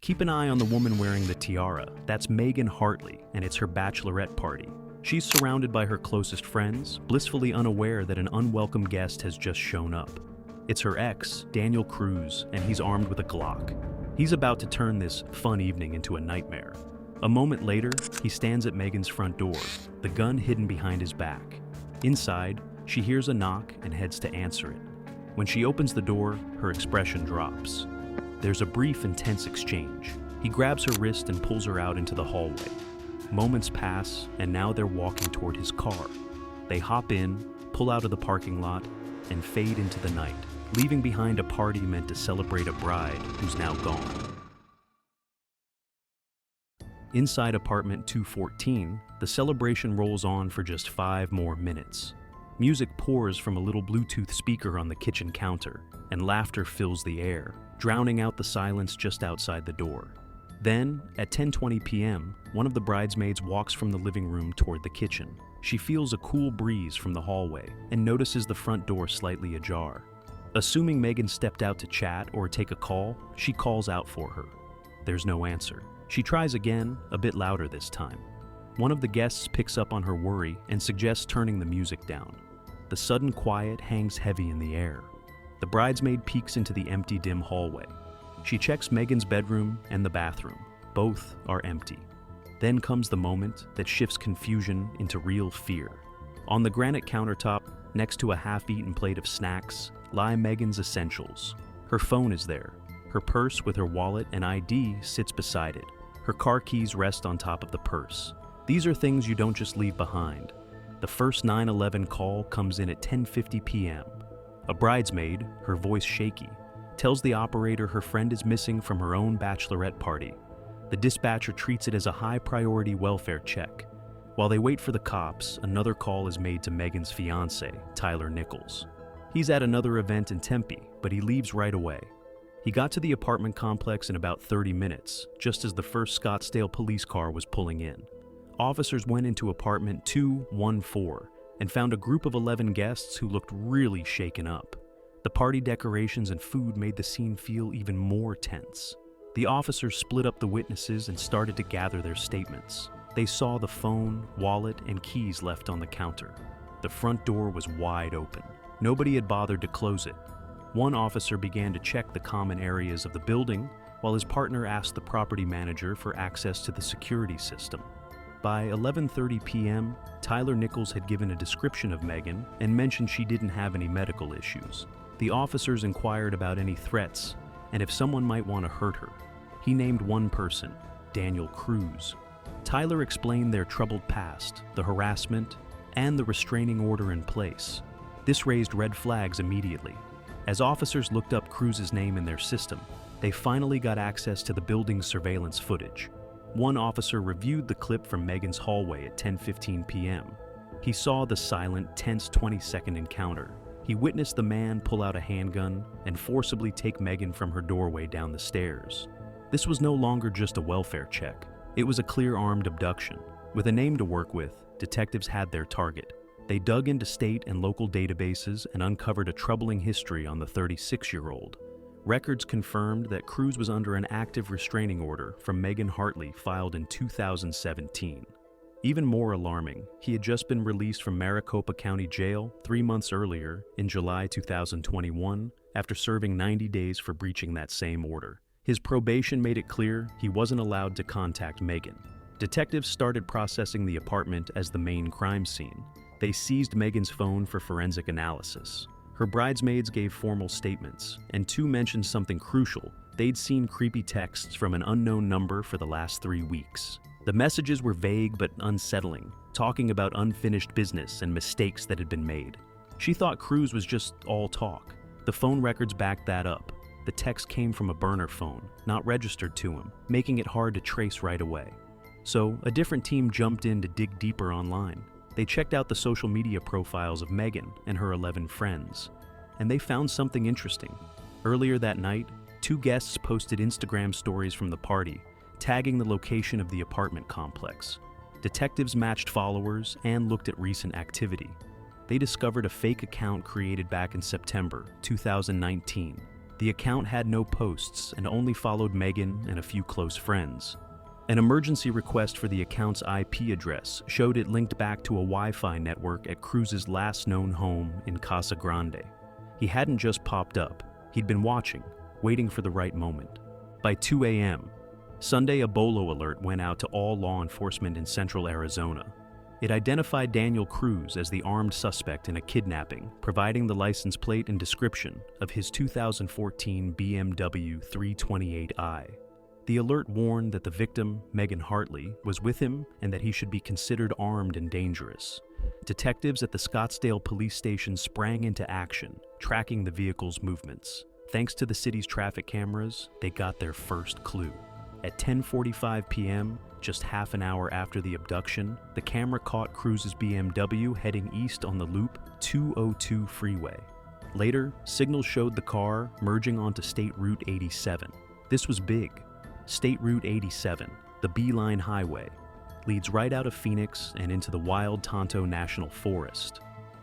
Keep an eye on the woman wearing the tiara. That's Megan Hartley, and it's her bachelorette party. She's surrounded by her closest friends, blissfully unaware that an unwelcome guest has just shown up. It's her ex, Daniel Cruz, and he's armed with a Glock. He's about to turn this fun evening into a nightmare. A moment later, he stands at Megan's front door, the gun hidden behind his back. Inside, she hears a knock and heads to answer it. When she opens the door, her expression drops. There's a brief, intense exchange. He grabs her wrist and pulls her out into the hallway. Moments pass, and now they're walking toward his car. They hop in, pull out of the parking lot, and fade into the night, leaving behind a party meant to celebrate a bride who's now gone. Inside apartment 214, the celebration rolls on for just 5 more minutes. Music pours from a little Bluetooth speaker on the kitchen counter, and laughter fills the air, drowning out the silence just outside the door. Then, at 10:20 p.m., one of the bridesmaids walks from the living room toward the kitchen. She feels a cool breeze from the hallway and notices the front door slightly ajar. Assuming Megan stepped out to chat or take a call, she calls out for her. There's no answer. She tries again, a bit louder this time. One of the guests picks up on her worry and suggests turning the music down. The sudden quiet hangs heavy in the air. The bridesmaid peeks into the empty, dim hallway. She checks Megan's bedroom and the bathroom. Both are empty. Then comes the moment that shifts confusion into real fear. On the granite countertop, next to a half-eaten plate of snacks, lie Megan's essentials. Her phone is there. Her purse with her wallet and ID sits beside it. Her car keys rest on top of the purse. These are things you don't just leave behind. The first 911 call comes in at 10:50 p.m. A bridesmaid, her voice shaky, tells the operator her friend is missing from her own bachelorette party. The dispatcher treats it as a high-priority welfare check. While they wait for the cops, another call is made to Megan's fiancé, Tyler Nichols. He's at another event in Tempe, but he leaves right away. He got to the apartment complex in about 30 minutes, just as the first Scottsdale police car was pulling in. Officers went into apartment 214 and found a group of 11 guests who looked really shaken up. The party decorations and food made the scene feel even more tense. The officers split up the witnesses and started to gather their statements. They saw the phone, wallet, and keys left on the counter. The front door was wide open. Nobody had bothered to close it. One officer began to check the common areas of the building, while his partner asked the property manager for access to the security system. By 11:30 p.m., Tyler Nichols had given a description of Megan and mentioned she didn't have any medical issues. The officers inquired about any threats and if someone might want to hurt her. He named one person, Daniel Cruz. Tyler explained their troubled past, the harassment, and the restraining order in place. This raised red flags immediately. As officers looked up Cruz's name in their system, they finally got access to the building's surveillance footage. One officer reviewed the clip from Megan's hallway at 10:15 p.m. He saw the silent, tense 20-second encounter. He witnessed the man pull out a handgun and forcibly take Megan from her doorway down the stairs. This was no longer just a welfare check. It was a clear-armed abduction. With a name to work with, detectives had their target. They dug into state and local databases and uncovered a troubling history on the 36-year-old. Records confirmed that Cruz was under an active restraining order from Megan Hartley filed in 2017. Even more alarming, he had just been released from Maricopa County Jail 3 months earlier in July 2021 after serving 90 days for breaching that same order. His probation made it clear he wasn't allowed to contact Megan. Detectives started processing the apartment as the main crime scene. They seized Megan's phone for forensic analysis. Her bridesmaids gave formal statements, and 2 mentioned something crucial. They'd seen creepy texts from an unknown number for the last 3 weeks. The messages were vague but unsettling, talking about unfinished business and mistakes that had been made. She thought Cruz was just all talk. The phone records backed that up. The text came from a burner phone, not registered to him, making it hard to trace right away. So, a different team jumped in to dig deeper online. They checked out the social media profiles of Megan and her 11 friends, and they found something interesting. Earlier that night, 2 guests posted Instagram stories from the party, tagging the location of the apartment complex. Detectives matched followers and looked at recent activity. They discovered a fake account created back in September 2019. The account had no posts and only followed Megan and a few close friends. An emergency request for the account's IP address showed it linked back to a Wi-Fi network at Cruz's last known home in Casa Grande. He hadn't just popped up, he'd been watching, waiting for the right moment. By 2 a.m., Sunday, a bolo alert went out to all law enforcement in central Arizona. It identified Daniel Cruz as the armed suspect in a kidnapping, providing the license plate and description of his 2014 BMW 328i. The alert warned that the victim, Megan Hartley, was with him and that he should be considered armed and dangerous. Detectives at the Scottsdale police station sprang into action, tracking the vehicle's movements. Thanks to the city's traffic cameras, they got their first clue. At 10:45 p.m., just half an hour after the abduction, the camera caught Cruz's BMW heading east on the Loop 202 freeway. Later, signals showed the car merging onto State Route 87. This was big. State Route 87, the Beeline Highway, leads right out of Phoenix and into the wild Tonto National Forest.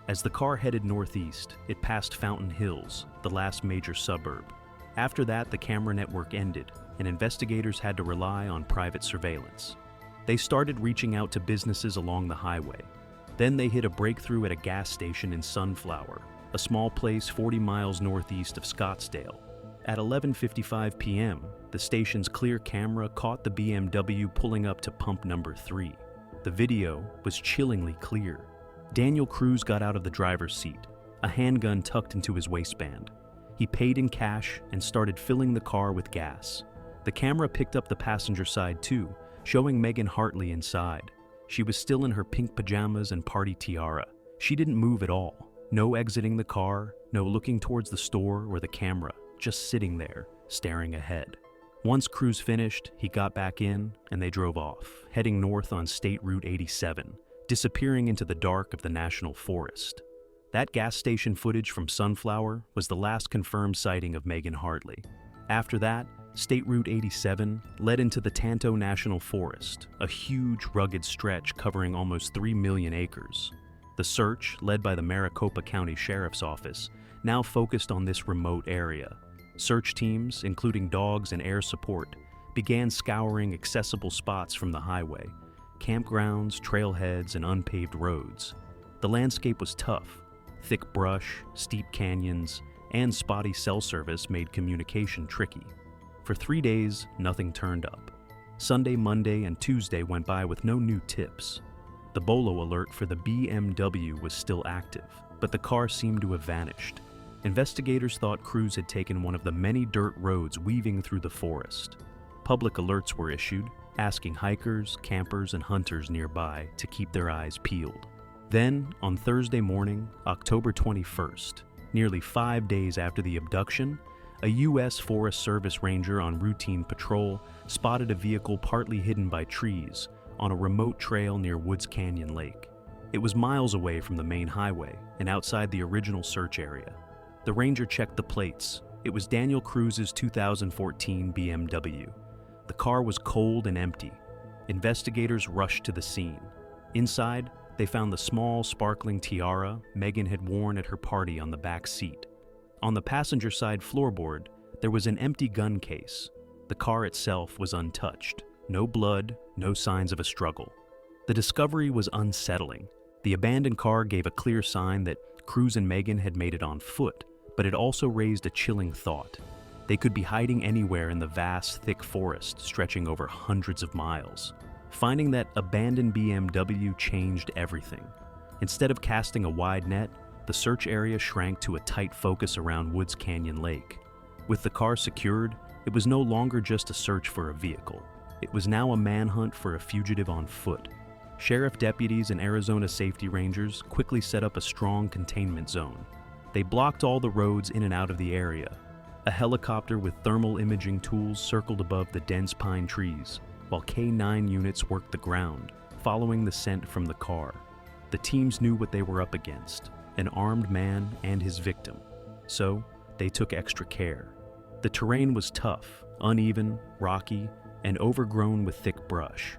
As the car headed northeast, it passed Fountain Hills, the last major suburb. After that, the camera network ended, and investigators had to rely on private surveillance. They started reaching out to businesses along the highway. Then they hit a breakthrough at a gas station in Sunflower, a small place 40 miles northeast of Scottsdale. At 11:55 p.m., the station's clear camera caught the BMW pulling up to pump number 3. The video was chillingly clear. Daniel Cruz got out of the driver's seat, a handgun tucked into his waistband. He paid in cash and started filling the car with gas. The camera picked up the passenger side too, showing Megan Hartley inside. She was still in her pink pajamas and party tiara. She didn't move at all. No exiting the car, no looking towards the store or the camera, just sitting there, staring ahead. Once Cruz finished, he got back in and they drove off, heading north on State Route 87, disappearing into the dark of the National Forest. That gas station footage from Sunflower was the last confirmed sighting of Megan Hartley. After that, State Route 87 led into the Tonto National Forest, a huge, rugged stretch covering almost 3 million acres. The search, led by the Maricopa County Sheriff's Office, now focused on this remote area. Search teams, including dogs and air support, began scouring accessible spots from the highway, campgrounds, trailheads, and unpaved roads. The landscape was tough. Thick brush, steep canyons, and spotty cell service made communication tricky. For 3 days, nothing turned up. Sunday, Monday, and Tuesday went by with no new tips. The bolo alert for the BMW was still active, but the car seemed to have vanished. Investigators thought Cruz had taken one of the many dirt roads weaving through the forest. Public alerts were issued, asking hikers, campers, and hunters nearby to keep their eyes peeled. Then, on Thursday morning, October 21st, nearly 5 days after the abduction, a U.S. Forest Service ranger on routine patrol spotted a vehicle partly hidden by trees on a remote trail near Woods Canyon Lake. It was miles away from the main highway and outside the original search area. The ranger checked the plates. It was Daniel Cruz's 2014 BMW. The car was cold and empty. Investigators rushed to the scene. Inside, they found the small, sparkling tiara Megan had worn at her party on the back seat. On the passenger side floorboard, there was an empty gun case. The car itself was untouched. No blood, no signs of a struggle. The discovery was unsettling. The abandoned car gave a clear sign that Cruz and Megan had made it on foot, but it also raised a chilling thought. They could be hiding anywhere in the vast, thick forest stretching over hundreds of miles. Finding that abandoned BMW changed everything. Instead of casting a wide net, the search area shrank to a tight focus around Woods Canyon Lake. With the car secured, it was no longer just a search for a vehicle. It was now a manhunt for a fugitive on foot. Sheriff deputies and Arizona safety rangers quickly set up a strong containment zone. They blocked all the roads in and out of the area. A helicopter with thermal imaging tools circled above the dense pine trees, while K-9 units worked the ground, following the scent from the car. The teams knew what they were up against, an armed man and his victim. So, they took extra care. The terrain was tough, uneven, rocky, and overgrown with thick brush.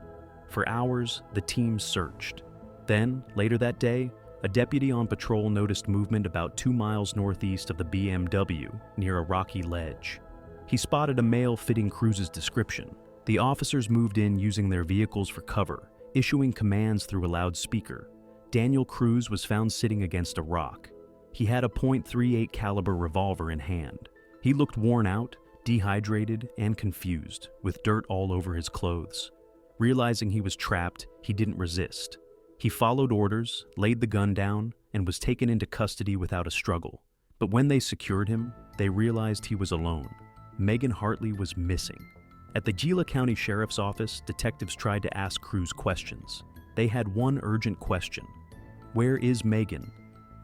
For hours, the team searched. Then, later that day, A deputy on patrol noticed movement about 2 miles northeast of the BMW near a rocky ledge. He spotted a male fitting Cruz's description. The officers moved in using their vehicles for cover, issuing commands through a loudspeaker. Daniel Cruz was found sitting against a rock. He had a .38 caliber revolver in hand. He looked worn out, dehydrated, and confused, with dirt all over his clothes. Realizing he was trapped, he didn't resist. He followed orders, laid the gun down, and was taken into custody without a struggle. But when they secured him, they realized he was alone. Megan Hartley was missing. At the Gila County Sheriff's Office, detectives tried to ask Cruz questions. They had one urgent question. Where is Megan?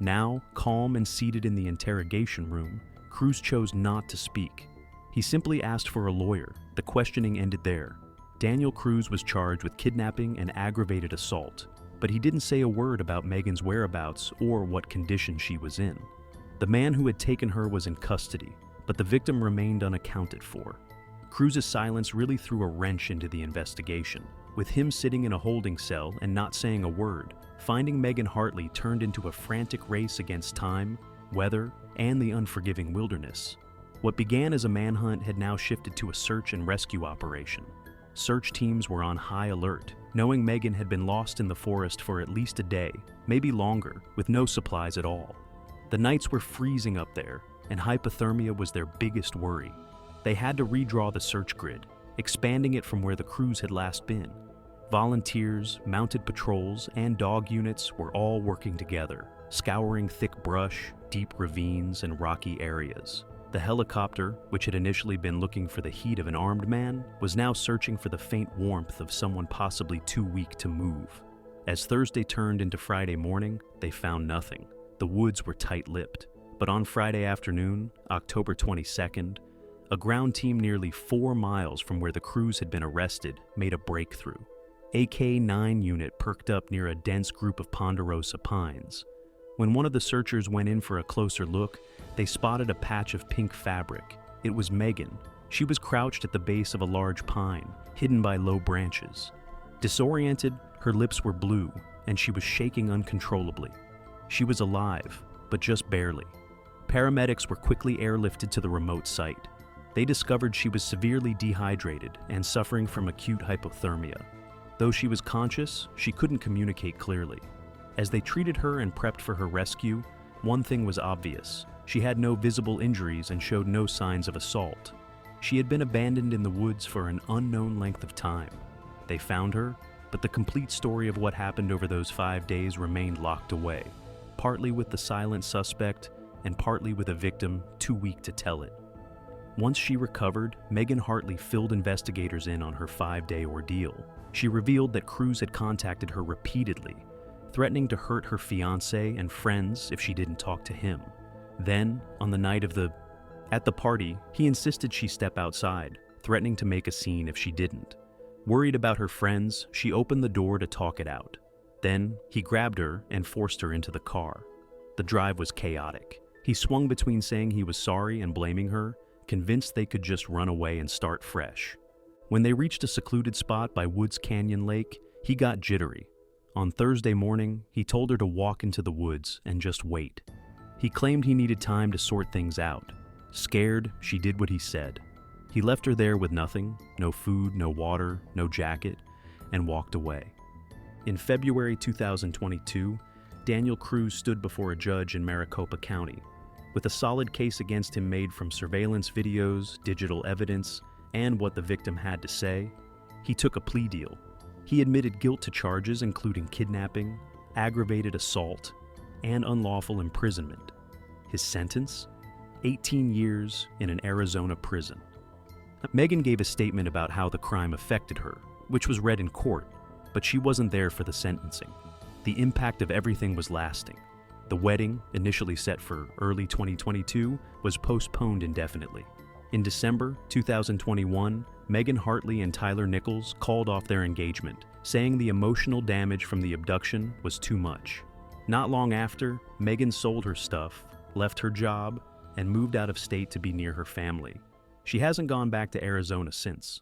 Now, calm and seated in the interrogation room, Cruz chose not to speak. He simply asked for a lawyer. The questioning ended there. Daniel Cruz was charged with kidnapping and aggravated assault, but he didn't say a word about Megan's whereabouts or what condition she was in. The man who had taken her was in custody, but the victim remained unaccounted for. Cruz's silence really threw a wrench into the investigation. With him sitting in a holding cell and not saying a word, finding Megan Hartley turned into a frantic race against time, weather, and the unforgiving wilderness. What began as a manhunt had now shifted to a search and rescue operation. Search teams were on high alert, knowing Megan had been lost in the forest for at least a day, maybe longer, with no supplies at all. The nights were freezing up there, and hypothermia was their biggest worry. They had to redraw the search grid, expanding it from where the Cruz had last been. Volunteers, mounted patrols, and dog units were all working together, scouring thick brush, deep ravines, and rocky areas. The helicopter, which had initially been looking for the heat of an armed man, was now searching for the faint warmth of someone possibly too weak to move. As Thursday turned into Friday morning, they found nothing. The woods were tight-lipped. But on Friday afternoon, October 22nd, a ground team nearly 4 miles from where the Cruz had been arrested made a breakthrough. A K-9 unit perked up near a dense group of ponderosa pines. When one of the searchers went in for a closer look, they spotted a patch of pink fabric. It was Megan. She was crouched at the base of a large pine, hidden by low branches. Disoriented, her lips were blue, and she was shaking uncontrollably. She was alive, but just barely. Paramedics were quickly airlifted to the remote site. They discovered she was severely dehydrated and suffering from acute hypothermia. Though she was conscious, she couldn't communicate clearly. As they treated her and prepped for her rescue, one thing was obvious. She had no visible injuries and showed no signs of assault. She had been abandoned in the woods for an unknown length of time. They found her, but the complete story of what happened over those 5 days remained locked away, partly with the silent suspect and partly with a victim too weak to tell it. Once she recovered, Megan Hartley filled investigators in on her 5-day ordeal. She revealed that Cruz had contacted her repeatedly, threatening to hurt her fiancé and friends if she didn't talk to him. Then, on the night of at the party, he insisted she step outside, threatening to make a scene if she didn't. Worried about her friends, she opened the door to talk it out. Then, he grabbed her and forced her into the car. The drive was chaotic. He swung between saying he was sorry and blaming her, convinced they could just run away and start fresh. When they reached a secluded spot by Woods Canyon Lake, he got jittery. On Thursday morning, he told her to walk into the woods and just wait. He claimed he needed time to sort things out. Scared, she did what he said. He left her there with nothing, no food, no water, no jacket, and walked away. In February 2022, Daniel Cruz stood before a judge in Maricopa County. With a solid case against him made from surveillance videos, digital evidence, and what the victim had to say, he took a plea deal. He admitted guilt to charges including kidnapping, aggravated assault, and unlawful imprisonment. His sentence? 18 years in an Arizona prison. Megan gave a statement about how the crime affected her, which was read in court, but she wasn't there for the sentencing. The impact of everything was lasting. The wedding, initially set for early 2022, was postponed indefinitely. In December 2021, Megan Hartley and Tyler Nichols called off their engagement, saying the emotional damage from the abduction was too much. Not long after, Megan sold her stuff, left her job, and moved out of state to be near her family. She hasn't gone back to Arizona since.